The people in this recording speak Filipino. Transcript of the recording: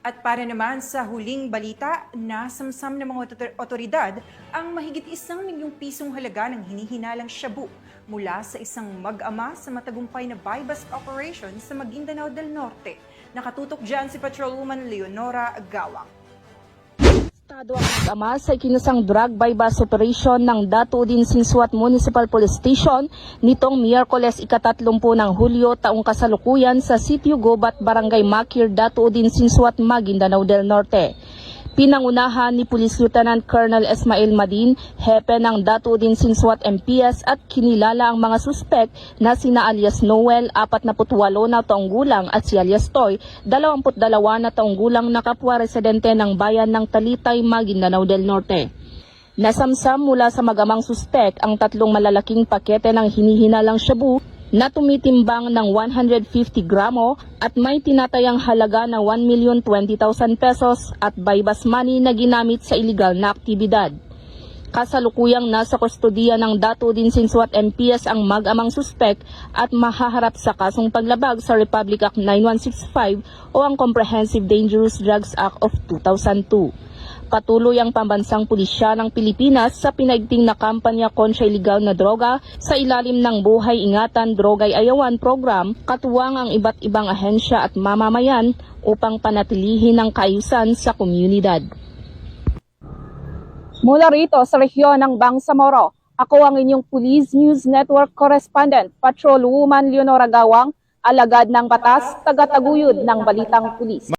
At para naman sa huling balita, nasamsam ng mga otoridad ang mahigit 1 milyong pisong halaga ng hinihinalang shabu mula sa isang mag-ama sa matagumpay na buy-bust operation sa Maguindanao del Norte. Nakatutok dyan si Patrolwoman Leonora Gawang. Estado ang mag-ama sa ikinasang drug buy-bust operation ng Datuudin Sinsuat Municipal Police Station nitong Miyerkules ika-30 ng Hulyo taong kasalukuyan sa Sitio Gobat, Barangay Makir, Datuudin Sinsuat, Maguindanao del Norte. Pinangunahan ni Police Lieutenant Colonel Esmail Madin, hepe ng Datuudin Sinsuat MPS at kinilala ang mga suspek na sina alias Noel, 48 na taong gulang at si alias Toy, 22 na taong gulang na kapwa residente ng bayan ng Talitay, Maguindanao del Norte. Nasamsam mula sa mag-amang suspek ang 3 malalaking pakete ng hinihinalang shabu na tumitimbang ng 150 gramo at may tinatayang halaga na 1,020,000 pesos at buy-bust money na ginamit sa iligal na aktibidad. Kasalukuyang nasa kustodiya ng Datuudin Sinsuat MPS ang mag-amang suspek at mahaharap sa kasong paglabag sa Republic Act 9165 o ang Comprehensive Dangerous Drugs Act of 2002. Patuloy ang pambansang pulisya ng Pilipinas sa pinaigting na kampanya kontra iligal na droga sa ilalim ng Buhay Ingatan Drogay Ayawan program, katuwang ang iba't ibang ahensya at mamamayan upang panatilihin ang kaayusan sa komunidad. Mula rito sa rehiyon ng Bangsamoro, ako ang inyong Police News Network Correspondent, Patrolwoman Leonora Gawang, alagad ng batas, tagataguyod ng balitang pulis.